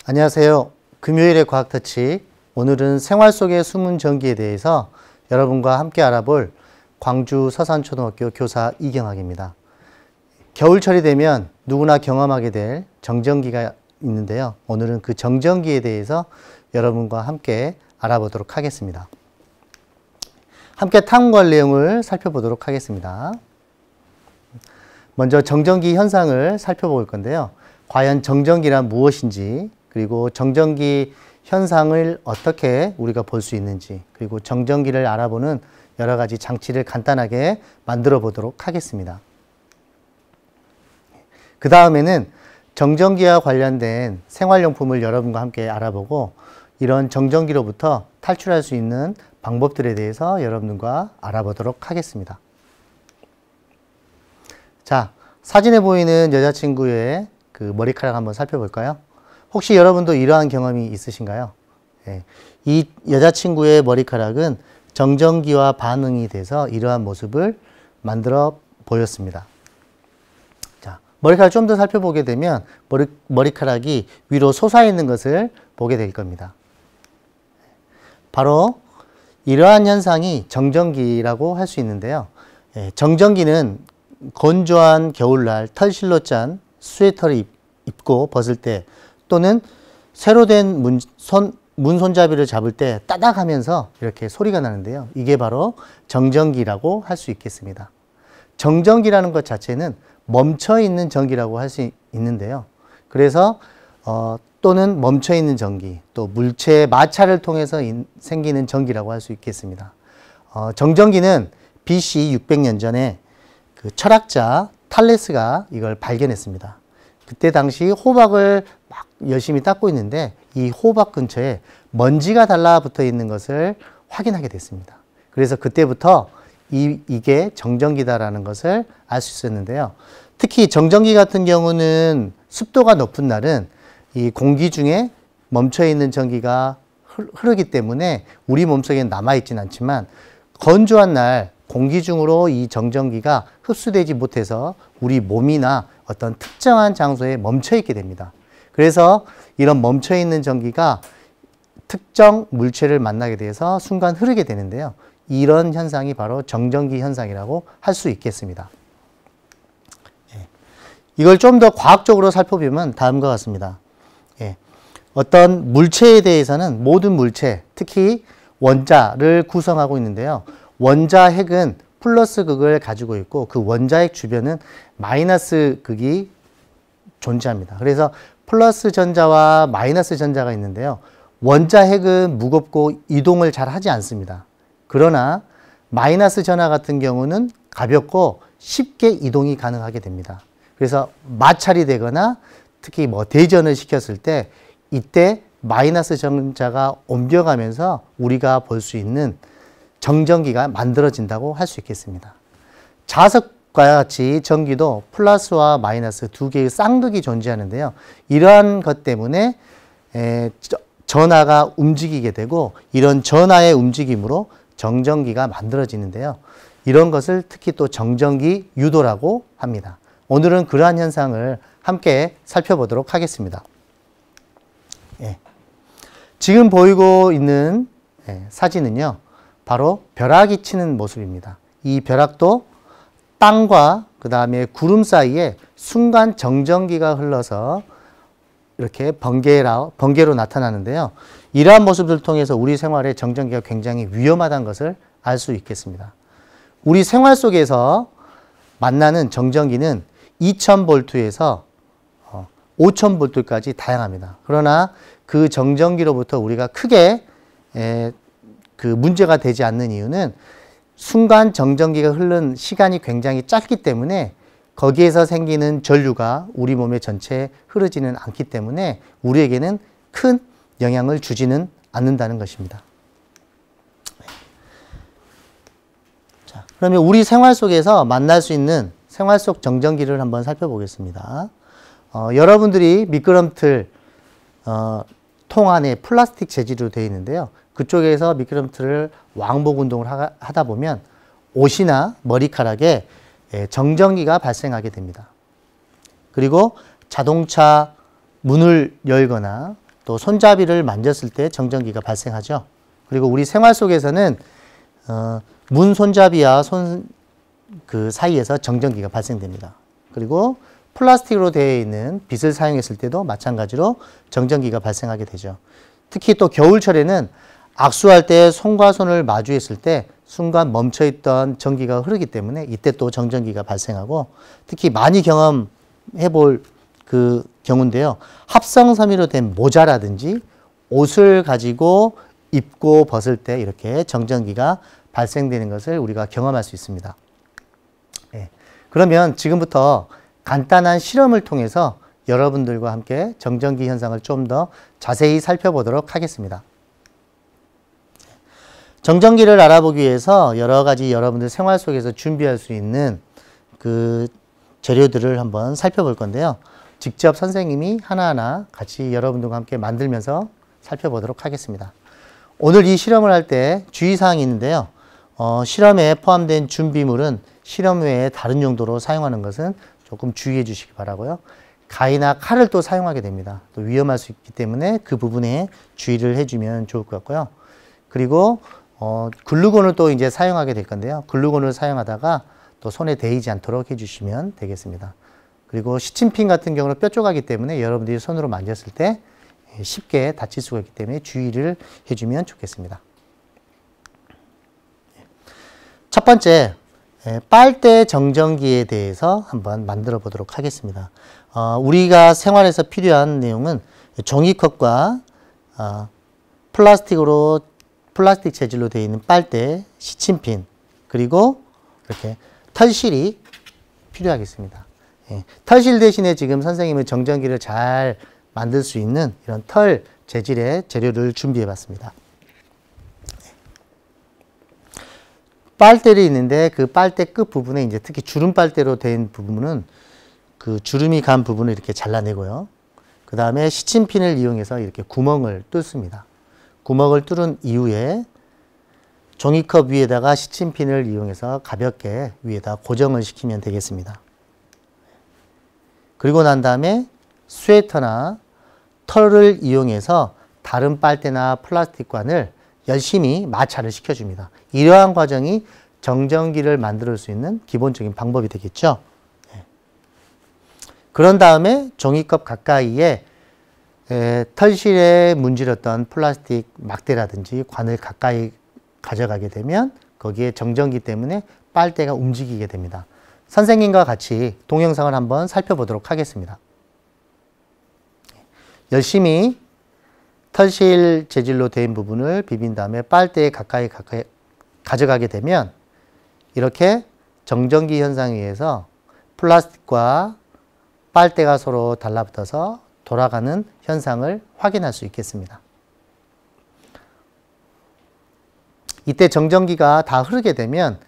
안녕하세요. 금요일의 과학터치. 오늘은 생활 속의 숨은 전기에 대해서 여러분과 함께 알아볼 광주 서산초등학교 교사 이경학입니다. 겨울철이 되면 누구나 경험하게 될 정전기가 있는데요. 오늘은 그 정전기에 대해서 여러분과 함께 알아보도록 하겠습니다. 함께 탐구할 내용을 살펴보도록 하겠습니다. 먼저 정전기 현상을 살펴볼 건데요. 과연 정전기란 무엇인지, 그리고 정전기 현상을 어떻게 우리가 볼 수 있는지, 그리고 정전기를 알아보는 여러 가지 장치를 간단하게 만들어 보도록 하겠습니다. 그 다음에는 정전기와 관련된 생활용품을 여러분과 함께 알아보고 이런 정전기로부터 탈출할 수 있는 방법들에 대해서 여러분과 알아보도록 하겠습니다. 자, 사진에 보이는 여자친구의 그 머리카락 한번 살펴볼까요? 혹시 여러분도 이러한 경험이 있으신가요? 네. 이 여자친구의 머리카락은 정전기와 반응이 돼서 이러한 모습을 만들어 보였습니다. 자, 머리카락을 좀 더 살펴보게 되면 머리카락이 위로 솟아있는 것을 보게 될 겁니다. 바로 이러한 현상이 정전기라고 할 수 있는데요. 정전기는 건조한 겨울날 털실로 짠 스웨터를 입고 벗을 때 또는 새로 된 문손잡이를 잡을 때 따닥 하면서 이렇게 소리가 나는데요. 이게 바로 정전기라고 할 수 있겠습니다. 정전기라는 것 자체는 멈춰있는 전기라고 할 수 있는데요. 그래서 또는 멈춰있는 전기, 또 물체의 마찰을 통해서 생기는 전기라고 할 수 있겠습니다. 정전기는 BC 600년 전에 그 철학자 탈레스가 이걸 발견했습니다. 그때 당시 호박을 막 열심히 닦고 있는데 이 호박 근처에 먼지가 달라붙어 있는 것을 확인하게 됐습니다. 그래서 그때부터 이게 정전기다라는 것을 알 수 있었는데요. 특히 정전기 같은 경우는 습도가 높은 날은 이 공기 중에 멈춰있는 전기가 흐르기 때문에 우리 몸속에 남아있지는 않지만 건조한 날 공기 중으로 이 정전기가 흡수되지 못해서 우리 몸이나 어떤 특정한 장소에 멈춰있게 됩니다. 그래서 이런 멈춰있는 전기가 특정 물체를 만나게 돼서 순간 흐르게 되는데요. 이런 현상이 바로 정전기 현상이라고 할 수 있겠습니다. 이걸 좀 더 과학적으로 살펴보면 다음과 같습니다. 어떤 물체에 대해서는 모든 물체, 특히 원자를 구성하고 있는데요. 원자핵은 플러스 극을 가지고 있고 그 원자핵 주변은 마이너스 극이 존재합니다. 그래서 플러스 전자와 마이너스 전자가 있는데요. 원자핵은 무겁고 이동을 잘 하지 않습니다. 그러나 마이너스 전하 같은 경우는 가볍고 쉽게 이동이 가능하게 됩니다. 그래서 마찰이 되거나 특히 대전을 시켰을 때 이때 마이너스 전자가 옮겨가면서 우리가 볼 수 있는 정전기가 만들어진다고 할 수 있겠습니다. 자석과 같이 전기도 플러스와 마이너스 두 개의 쌍극이 존재하는데요. 이러한 것 때문에 전하가 움직이게 되고 이런 전하의 움직임으로 정전기가 만들어지는데요. 이런 것을 특히 또 정전기 유도라고 합니다. 오늘은 그러한 현상을 함께 살펴보도록 하겠습니다. 지금 보이고 있는 사진은요. 바로 벼락이 치는 모습입니다. 이 벼락도 땅과 그 다음에 구름 사이에 순간 정전기가 흘러서 이렇게 번개로 나타나는데요. 이러한 모습을 통해서 우리 생활에 정전기가 굉장히 위험하다는 것을 알 수 있겠습니다. 우리 생활 속에서 만나는 정전기는 2000볼트에서 5000볼트까지 다양합니다. 그러나 그 정전기로부터 우리가 크게 그 문제가 되지 않는 이유는 순간 정전기가 흐른 시간이 굉장히 짧기 때문에 거기에서 생기는 전류가 우리 몸의 전체에 흐르지는 않기 때문에 우리에게는 큰 영향을 주지는 않는다는 것입니다. 자, 그러면 우리 생활 속에서 만날 수 있는 생활 속 정전기를 한번 살펴보겠습니다. 여러분들이 미끄럼틀 통 안에 플라스틱 재질로 되어 있는데요. 그쪽에서 미끄럼틀을 왕복 운동을 하다 보면 옷이나 머리카락에 정전기가 발생하게 됩니다. 그리고 자동차 문을 열거나 또 손잡이를 만졌을 때 정전기가 발생하죠. 그리고 우리 생활 속에서는 문 손잡이와 손 그 사이에서 정전기가 발생됩니다. 그리고 플라스틱으로 되어 있는 빗을 사용했을 때도 마찬가지로 정전기가 발생하게 되죠. 특히 또 겨울철에는 악수할 때 손과 손을 마주했을 때 순간 멈춰있던 전기가 흐르기 때문에 이때 또 정전기가 발생하고, 특히 많이 경험해 볼 그 경우인데요. 합성섬유로 된 모자라든지 옷을 가지고 입고 벗을 때 이렇게 정전기가 발생되는 것을 우리가 경험할 수 있습니다. 예. 그러면 지금부터 간단한 실험을 통해서 여러분들과 함께 정전기 현상을 좀 더 자세히 살펴보도록 하겠습니다. 정전기를 알아보기 위해서 여러 가지 여러분들 생활 속에서 준비할 수 있는 그 재료들을 한번 살펴볼 건데요. 직접 선생님이 하나하나 같이 여러분들과 함께 만들면서 살펴보도록 하겠습니다. 오늘 이 실험을 할 때 주의사항이 있는데요. 실험에 포함된 준비물은 실험 외에 다른 용도로 사용하는 것은 조금 주의해 주시기 바라고요. 가위나 칼을 또 사용하게 됩니다. 또 위험할 수 있기 때문에 그 부분에 주의를 해주면 좋을 것 같고요. 그리고 글루건을 또 이제 사용하게 될 건데요. 글루건을 사용하다가 또 손에 대이지 않도록 해주시면 되겠습니다. 그리고 시침핀 같은 경우는 뾰족하기 때문에 여러분들이 손으로 만졌을 때 쉽게 다칠 수가 있기 때문에 주의를 해주면 좋겠습니다. 첫 번째, 빨대 정전기에 대해서 한번 만들어 보도록 하겠습니다. 우리가 생활에서 필요한 내용은 종이컵과 플라스틱 재질로 되어 있는 빨대, 시침핀, 그리고 이렇게 털실이 필요하겠습니다. 털실 대신에 지금 선생님은 정전기를 잘 만들 수 있는 이런 털 재질의 재료를 준비해 봤습니다. 빨대를 있는데 그 빨대 끝 부분에 이제 특히 주름 빨대로 된 부분은 그 주름이 간 부분을 이렇게 잘라내고요. 그 다음에 시침핀을 이용해서 이렇게 구멍을 뚫습니다. 구멍을 뚫은 이후에 종이컵 위에다가 시침핀을 이용해서 가볍게 위에다 고정을 시키면 되겠습니다. 그리고 난 다음에 스웨터나 털을 이용해서 다른 빨대나 플라스틱관을 열심히 마찰을 시켜줍니다. 이러한 과정이 정전기를 만들 수 있는 기본적인 방법이 되겠죠. 그런 다음에 종이컵 가까이에 털실에 문질렀던 플라스틱 막대라든지 관을 가까이 가져가게 되면 거기에 정전기 때문에 빨대가 움직이게 됩니다. 선생님과 같이 동영상을 한번 살펴보도록 하겠습니다. 열심히 털실 재질로 된 부분을 비빈 다음에 빨대에 가까이 가져가게 되면 이렇게 정전기 현상에 의해서 플라스틱과 빨대가 서로 달라붙어서 돌아가는 현상을 확인할 수 있겠습니다. 이때 정전기가 다 흐르게 되면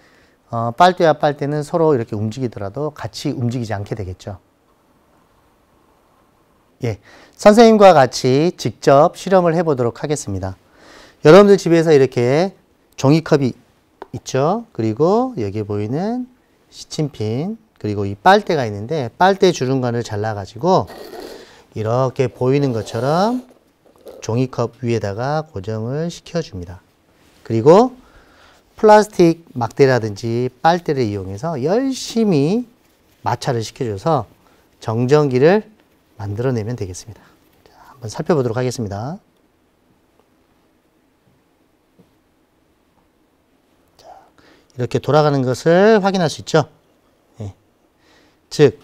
빨대와 빨대는 서로 이렇게 움직이더라도 같이 움직이지 않게 되겠죠. 예, 선생님과 같이 직접 실험을 해보도록 하겠습니다. 여러분들 집에서 이렇게 종이컵이 있죠. 그리고 여기 보이는 시침핀, 그리고 이 빨대가 있는데 빨대 주름관을 잘라가지고 이렇게 보이는 것처럼 종이컵 위에다가 고정을 시켜줍니다. 그리고 플라스틱 막대라든지 빨대를 이용해서 열심히 마찰을 시켜줘서 정전기를 만들어내면 되겠습니다. 자, 한번 살펴보도록 하겠습니다. 자, 이렇게 돌아가는 것을 확인할 수 있죠. 예. 즉,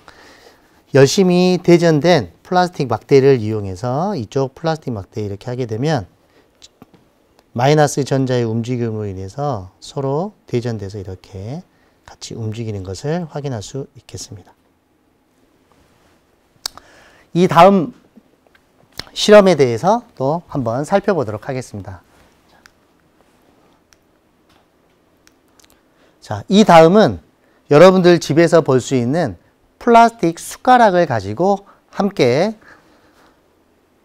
열심히 대전된 플라스틱 막대를 이용해서 이쪽 플라스틱 막대 이렇게 하게 되면 마이너스 전자의 움직임으로 인해서 서로 대전돼서 이렇게 같이 움직이는 것을 확인할 수 있겠습니다. 이 다음 실험에 대해서 또 한번 살펴보도록 하겠습니다. 자, 이 다음은 여러분들 집에서 볼 수 있는 플라스틱 숟가락을 가지고 함께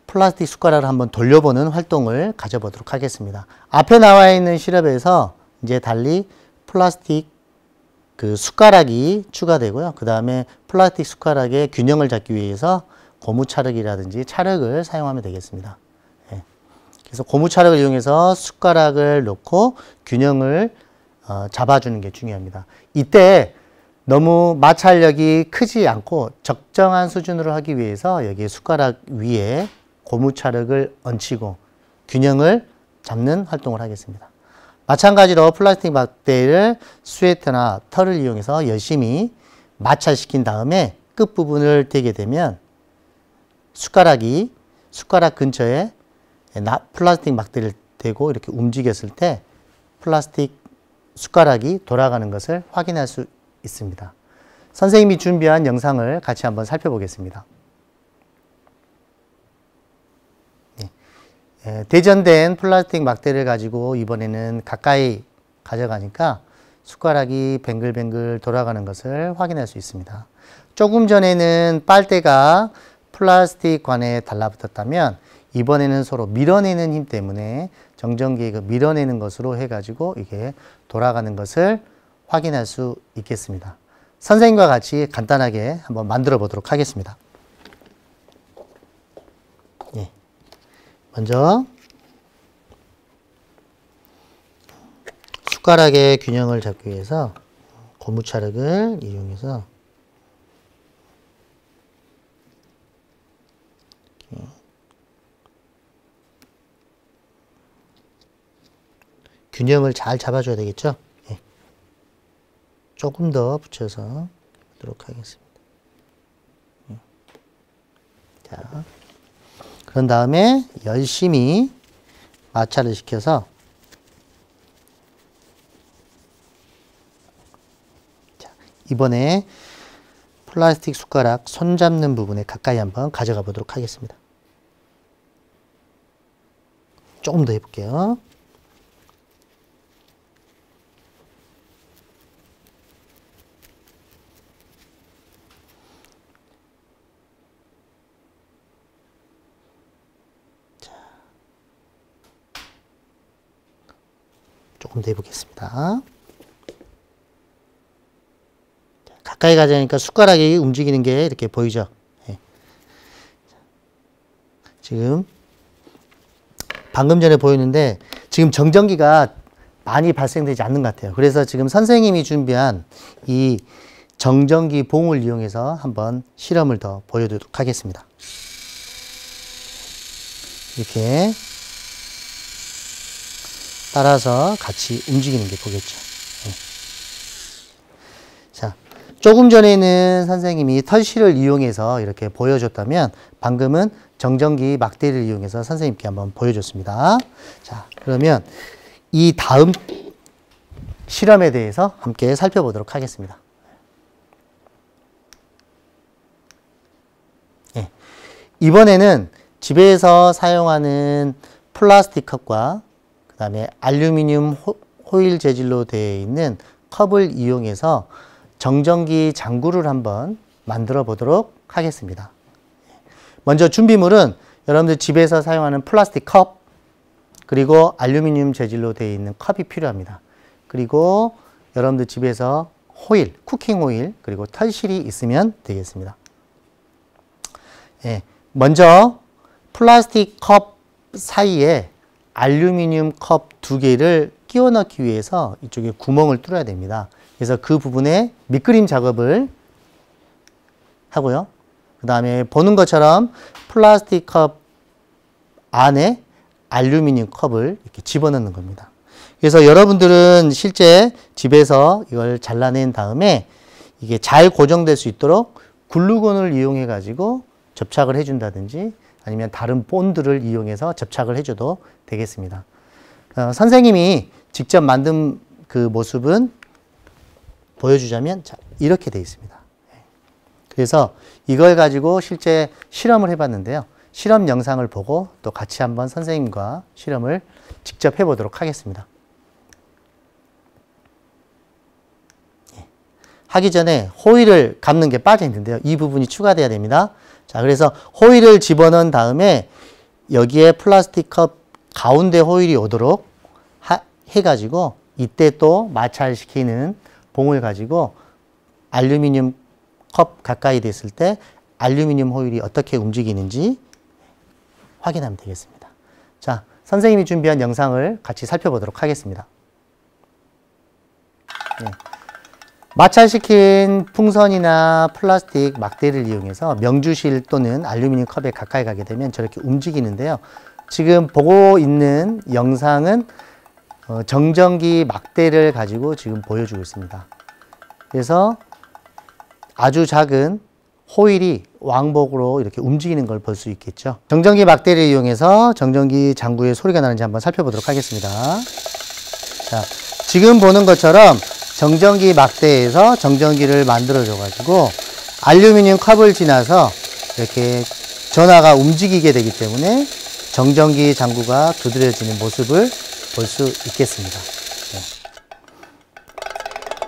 플라스틱 숟가락을 한번 돌려보는 활동을 가져보도록 하겠습니다. 앞에 나와 있는 실험에서 이제 달리 플라스틱 그 숟가락이 추가되고요. 그 다음에 플라스틱 숟가락의 균형을 잡기 위해서 고무 찰흙이라든지 찰흙을 사용하면 되겠습니다. 그래서 고무차력을 이용해서 숟가락을 놓고 균형을 잡아주는 게 중요합니다. 이때 너무 마찰력이 크지 않고 적정한 수준으로 하기 위해서 여기 숟가락 위에 고무차력을 얹히고 균형을 잡는 활동을 하겠습니다. 마찬가지로 플라스틱 막대를 스웨터나 털을 이용해서 열심히 마찰시킨 다음에 끝부분을 대게 되면 숟가락 근처에 플라스틱 막대를 대고 이렇게 움직였을 때 플라스틱 숟가락이 돌아가는 것을 확인할 수 있습니다. 선생님이 준비한 영상을 같이 한번 살펴보겠습니다. 대전된 플라스틱 막대를 가지고 이번에는 가까이 가져가니까 숟가락이 뱅글뱅글 돌아가는 것을 확인할 수 있습니다. 조금 전에는 빨대가 플라스틱 관에 달라붙었다면 이번에는 서로 밀어내는 힘 때문에 정전기의 그 밀어내는 것으로 해가지고 이게 돌아가는 것을 확인할 수 있겠습니다. 선생님과 같이 간단하게 한번 만들어 보도록 하겠습니다. 예. 먼저 숟가락의 균형을 잡기 위해서 고무차력을 이용해서 균형을 잘 잡아줘야 되겠죠? 예. 조금 더 붙여서 보도록 하겠습니다. 자, 그런 다음에 열심히 마찰을 시켜서 자, 이번에 플라스틱 숟가락 손 잡는 부분에 가까이 한번 가져가 보도록 하겠습니다. 조금 더 해볼게요. 조금 더 해보겠습니다. 가까이 가자니까 숟가락이 움직이는 게 이렇게 보이죠? 네. 지금 방금 전에 보이는데 지금 정전기가 많이 발생되지 않는 것 같아요. 그래서 지금 선생님이 준비한 이 정전기 봉을 이용해서 한번 실험을 더 보여드리도록 하겠습니다. 이렇게 따라서 같이 움직이는 게 보겠죠. 네. 자, 조금 전에는 선생님이 털실을 이용해서 이렇게 보여줬다면 방금은 정전기 막대를 이용해서 선생님께 한번 보여줬습니다. 자, 그러면 이 다음 실험에 대해서 함께 살펴보도록 하겠습니다. 네. 이번에는 집에서 사용하는 플라스틱 컵과 그 다음에 알루미늄 호일 재질로 되어 있는 컵을 이용해서 정전기 장구를 한번 만들어 보도록 하겠습니다. 먼저 준비물은 여러분들 집에서 사용하는 플라스틱 컵, 그리고 알루미늄 재질로 되어 있는 컵이 필요합니다. 그리고 여러분들 집에서 호일, 쿠킹 호일, 그리고 털실이 있으면 되겠습니다. 예, 먼저 플라스틱 컵 사이에 알루미늄 컵 2개를 끼워 넣기 위해서 이쪽에 구멍을 뚫어야 됩니다. 그래서 그 부분에 밑그림 작업을 하고요. 그 다음에 보는 것처럼 플라스틱 컵 안에 알루미늄 컵을 이렇게 집어넣는 겁니다. 그래서 여러분들은 실제 집에서 이걸 잘라낸 다음에 이게 잘 고정될 수 있도록 글루건을 이용해 가지고 접착을 해준다든지 아니면 다른 본드를 이용해서 접착을 해줘도 되겠습니다. 선생님이 직접 만든 그 모습은 보여주자면 자, 이렇게 되어 있습니다. 그래서 이걸 가지고 실제 실험을 해봤는데요. 실험 영상을 보고 또 같이 한번 선생님과 실험을 직접 해보도록 하겠습니다. 하기 전에 호일을 감는 게 빠져 있는데요. 이 부분이 추가돼야 됩니다. 자, 그래서 호일을 집어넣은 다음에 여기에 플라스틱 컵 가운데 호일이 오도록 해가지고 이때 또 마찰시키는 봉을 가지고 알루미늄 컵 가까이 됐을 때 알루미늄 호일이 어떻게 움직이는지 확인하면 되겠습니다. 자, 선생님이 준비한 영상을 같이 살펴보도록 하겠습니다. 네. 마찰시킨 풍선이나 플라스틱 막대를 이용해서 명주실 또는 알루미늄 컵에 가까이 가게 되면 저렇게 움직이는데요. 지금 보고 있는 영상은 정전기 막대를 가지고 지금 보여주고 있습니다. 그래서 아주 작은 호일이 왕복으로 이렇게 움직이는 걸 볼 수 있겠죠. 정전기 막대를 이용해서 정전기 장구에 소리가 나는지 한번 살펴보도록 하겠습니다. 자, 지금 보는 것처럼 정전기 막대에서 정전기를 만들어줘 가지고 알루미늄 컵을 지나서 이렇게 전화가 움직이게 되기 때문에 정전기 장구가 두드려지는 모습을 볼 수 있겠습니다. 네.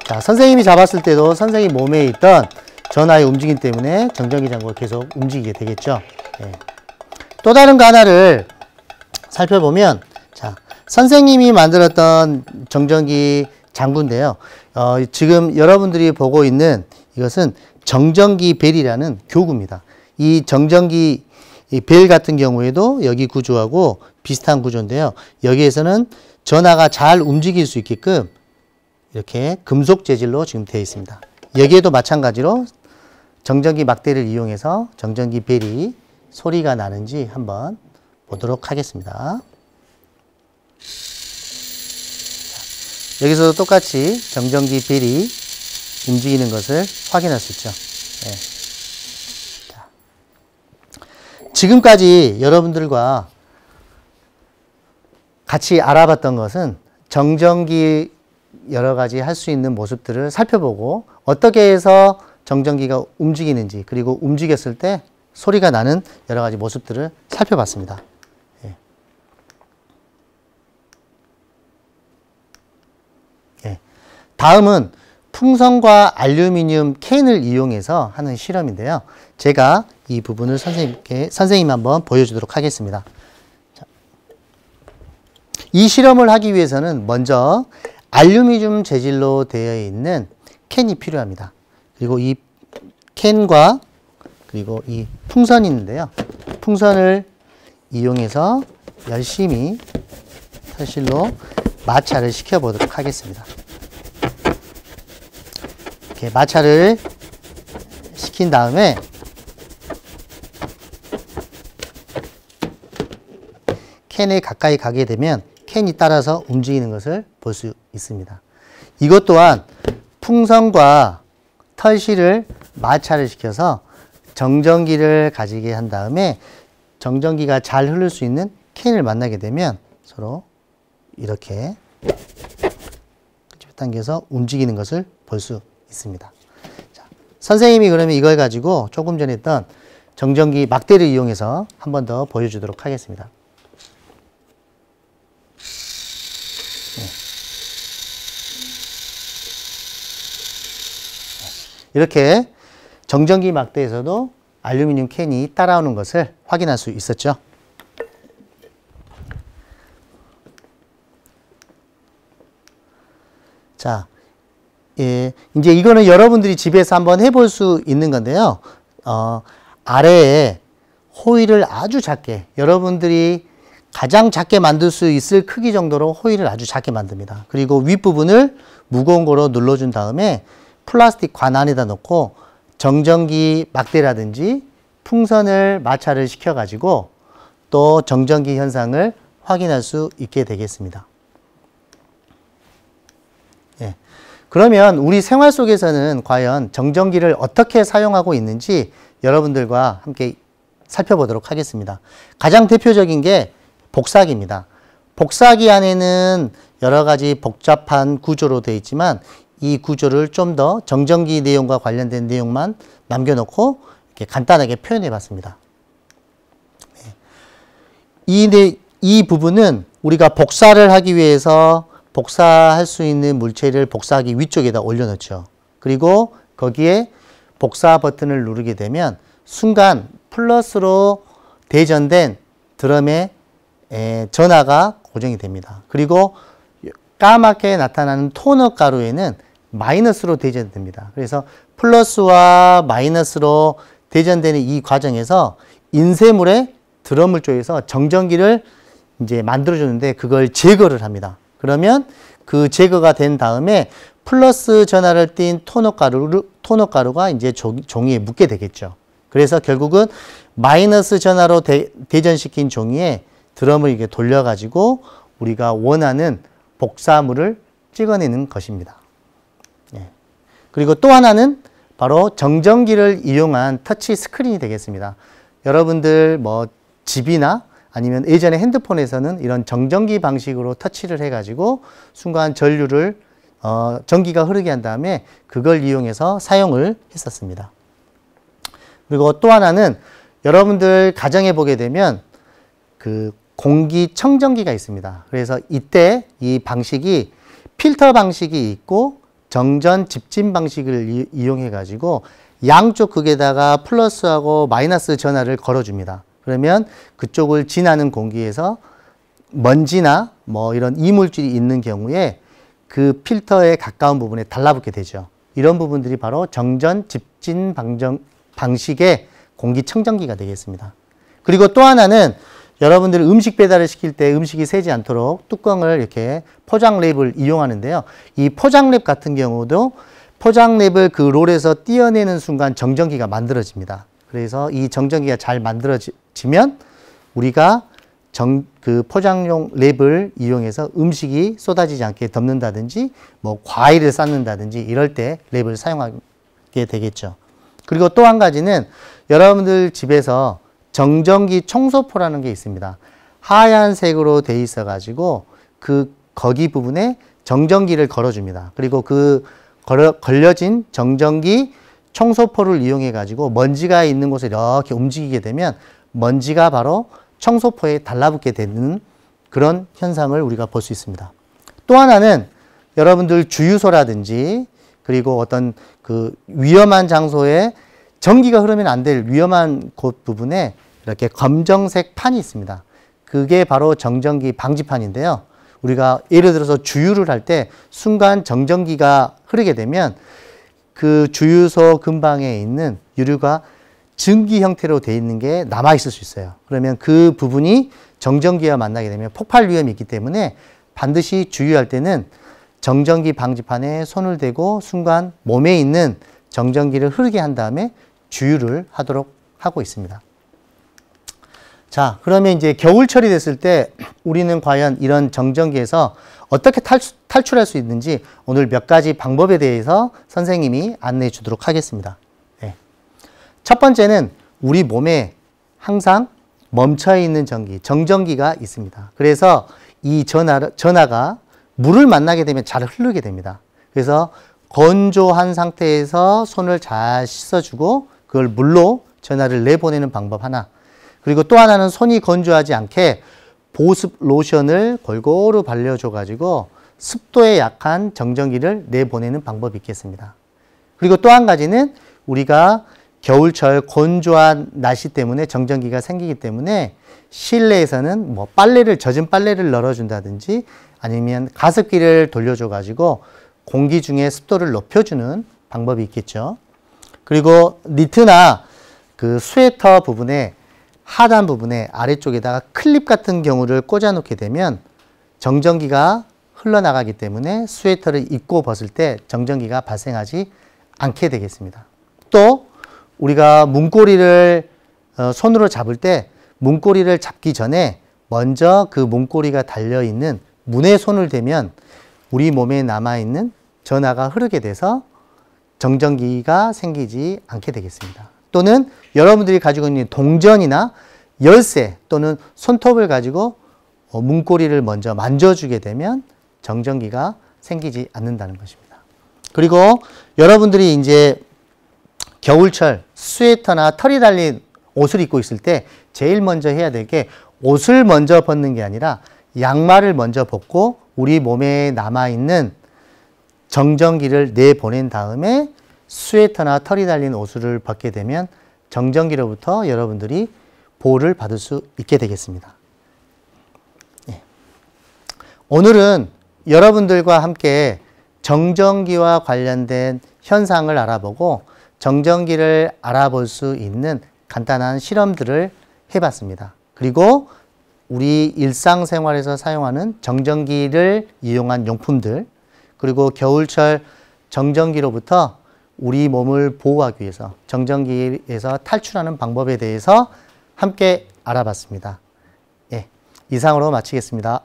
자, 선생님이 잡았을 때도 선생님 몸에 있던 전화의 움직임 때문에 정전기 장구가 계속 움직이게 되겠죠. 네. 또 다른 거 하나를 살펴보면, 자, 선생님이 만들었던 정전기 장구인데요. 지금 여러분들이 보고 있는 이것은 정전기 벨이라는 교구입니다. 이 정전기 벨 같은 경우에도 여기 구조하고 비슷한 구조인데요. 여기에서는 전화가 잘 움직일 수 있게끔 이렇게 금속 재질로 지금 되어 있습니다. 여기에도 마찬가지로 정전기 막대를 이용해서 정전기 벨이 소리가 나는지 한번 보도록 하겠습니다. 여기서도 똑같이 정전기 벨이 움직이는 것을 확인할 수 있죠. 네. 자, 지금까지 여러분들과 같이 알아봤던 것은 정전기 여러 가지 할 수 있는 모습들을 살펴보고 어떻게 해서 정전기가 움직이는지, 그리고 움직였을 때 소리가 나는 여러 가지 모습들을 살펴봤습니다. 예. 예. 다음은 풍선과 알루미늄 캔을 이용해서 하는 실험인데요. 제가 이 부분을 선생님 한번 보여주도록 하겠습니다. 자, 이 실험을 하기 위해서는 먼저 알루미늄 재질로 되어 있는 캔이 필요합니다. 그리고 이 캔과 그리고 이 풍선이 있는데요. 풍선을 이용해서 열심히 탈실로 마찰을 시켜보도록 하겠습니다. 이렇게 마찰을 시킨 다음에 캔에 가까이 가게 되면 캔이 따라서 움직이는 것을 볼 수 있습니다. 이것 또한 풍선과 털실을 마찰을 시켜서 정전기를 가지게 한 다음에 정전기가 잘 흐를 수 있는 캔을 만나게 되면 서로 이렇게 당겨서 움직이는 것을 볼 수 있습니다. 자, 선생님이 그러면 이걸 가지고 조금 전에 했던 정전기 막대를 이용해서 한 번 더 보여주도록 하겠습니다. 이렇게 정전기 막대에서도 알루미늄 캔이 따라오는 것을 확인할 수 있었죠. 자, 예, 이제 이거는 여러분들이 집에서 한번 해볼 수 있는 건데요. 아래에 호일을 아주 작게, 여러분들이 가장 작게 만들 수 있을 크기 정도로 호일을 아주 작게 만듭니다. 그리고 윗부분을 무거운 거로 눌러준 다음에 플라스틱 관 안에다 놓고 정전기 막대라든지 풍선을 마찰을 시켜가지고 또 정전기 현상을 확인할 수 있게 되겠습니다. 예. 그러면 우리 생활 속에서는 과연 정전기를 어떻게 사용하고 있는지 여러분들과 함께 살펴보도록 하겠습니다. 가장 대표적인 게 복사기입니다. 복사기 안에는 여러 가지 복잡한 구조로 되어 있지만 이 구조를 좀 더 정전기 내용과 관련된 내용만 남겨놓고 이렇게 간단하게 표현해 봤습니다. 이 부분은 우리가 복사를 하기 위해서 복사할 수 있는 물체를 복사기 위쪽에다 올려놓죠. 그리고 거기에 복사 버튼을 누르게 되면 순간 플러스로 대전된 드럼에 전화가 고정이 됩니다. 그리고 까맣게 나타나는 토너 가루에는 마이너스로 대전됩니다. 그래서 플러스와 마이너스로 대전되는 이 과정에서 인쇄물에 드럼을 쪼여서 정전기를 이제 만들어주는데 그걸 제거를 합니다. 그러면 그 제거가 된 다음에 플러스 전하를 띤 토너가루가 이제 종이에 묻게 되겠죠. 그래서 결국은 마이너스 전하로 대전시킨 종이에 드럼을 이렇게 돌려가지고 우리가 원하는 복사물을 찍어내는 것입니다. 예. 그리고 또 하나는 바로 정전기를 이용한 터치 스크린이 되겠습니다. 여러분들 뭐 집이나 아니면 예전에 핸드폰에서는 이런 정전기 방식으로 터치를 해가지고 순간 전류를 전기가 흐르게 한 다음에 그걸 이용해서 사용을 했었습니다. 그리고 또 하나는 여러분들 가정에 보게 되면 그 공기청정기가 있습니다. 그래서 이때 이 방식이 필터 방식이 있고 정전 집진 방식을 이용해 가지고 양쪽 극에다가 플러스하고 마이너스 전하를 걸어줍니다. 그러면 그쪽을 지나는 공기에서 먼지나 뭐 이런 이물질이 있는 경우에 그 필터에 가까운 부분에 달라붙게 되죠. 이런 부분들이 바로 정전 집진 방식의 공기청정기가 되겠습니다. 그리고 또 하나는 여러분들이 음식 배달을 시킬 때 음식이 새지 않도록 뚜껑을 이렇게 포장랩을 이용하는데요. 이 포장랩 같은 경우도 포장랩을 그 롤에서 떼어내는 순간 정전기가 만들어집니다. 그래서 이 정전기가 잘 만들어지면 우리가 그 포장용 랩을 이용해서 음식이 쏟아지지 않게 덮는다든지 뭐 과일을 삶는다든지 이럴 때 랩을 사용하게 되겠죠. 그리고 또 한 가지는 여러분들 집에서 정전기 청소포라는 게 있습니다. 하얀색으로 돼 있어 가지고 거기 부분에 정전기를 걸어줍니다. 그리고 그 걸려진 정전기 청소포를 이용해 가지고 먼지가 있는 곳에 이렇게 움직이게 되면 먼지가 바로 청소포에 달라붙게 되는 그런 현상을 우리가 볼 수 있습니다. 또 하나는 여러분들 주유소라든지 그리고 어떤 그 위험한 장소에 전기가 흐르면 안 될 위험한 곳 부분에 이렇게 검정색 판이 있습니다. 그게 바로 정전기 방지판인데요. 우리가 예를 들어서 주유를 할 때 순간 정전기가 흐르게 되면 그 주유소 근방에 있는 유류가 증기 형태로 되어 있는 게 남아 있을 수 있어요. 그러면 그 부분이 정전기와 만나게 되면 폭발 위험이 있기 때문에 반드시 주유할 때는 정전기 방지판에 손을 대고 순간 몸에 있는 정전기를 흐르게 한 다음에 주유를 하도록 하고 있습니다. 자, 그러면 이제 겨울철이 됐을 때 우리는 과연 이런 정전기에서 어떻게 탈출할 수 있는지 오늘 몇 가지 방법에 대해서 선생님이 안내해 주도록 하겠습니다. 네. 첫 번째는 우리 몸에 항상 멈춰 있는 정전기가 있습니다. 그래서 이 전하가 물을 만나게 되면 잘 흐르게 됩니다. 그래서 건조한 상태에서 손을 잘 씻어주고 그걸 물로 전하를 내보내는 방법 하나. 그리고 또 하나는 손이 건조하지 않게 보습 로션을 골고루 발려줘가지고 습도에 약한 정전기를 내보내는 방법이 있겠습니다. 그리고 또 한 가지는 우리가 겨울철 건조한 날씨 때문에 정전기가 생기기 때문에 실내에서는 뭐 젖은 빨래를 널어준다든지 아니면 가습기를 돌려줘가지고 공기 중에 습도를 높여주는 방법이 있겠죠. 그리고 니트나 그 스웨터 부분에 하단 부분에 아래쪽에다가 클립 같은 경우를 꽂아 놓게 되면 정전기가 흘러나가기 때문에 스웨터를 입고 벗을 때 정전기가 발생하지 않게 되겠습니다. 또 우리가 문고리를 손으로 잡을 때 문고리를 잡기 전에 먼저 그 문고리가 달려있는 문에 손을 대면 우리 몸에 남아있는 전하가 흐르게 돼서 정전기가 생기지 않게 되겠습니다. 또는 여러분들이 가지고 있는 동전이나 열쇠 또는 손톱을 가지고 문고리를 먼저 만져주게 되면 정전기가 생기지 않는다는 것입니다. 그리고 여러분들이 이제 겨울철 스웨터나 털이 달린 옷을 입고 있을 때 제일 먼저 해야 될 게 옷을 먼저 벗는 게 아니라 양말을 먼저 벗고 우리 몸에 남아있는 정전기를 내보낸 다음에 스웨터나 털이 달린 옷을 벗게 되면 정전기로부터 여러분들이 보호를 받을 수 있게 되겠습니다. 네. 오늘은 여러분들과 함께 정전기와 관련된 현상을 알아보고 정전기를 알아볼 수 있는 간단한 실험들을 해봤습니다. 그리고 우리 일상생활에서 사용하는 정전기를 이용한 용품들, 그리고 겨울철 정전기로부터 우리 몸을 보호하기 위해서 정전기에서 탈출하는 방법에 대해서 함께 알아봤습니다. 예, 이상으로 마치겠습니다.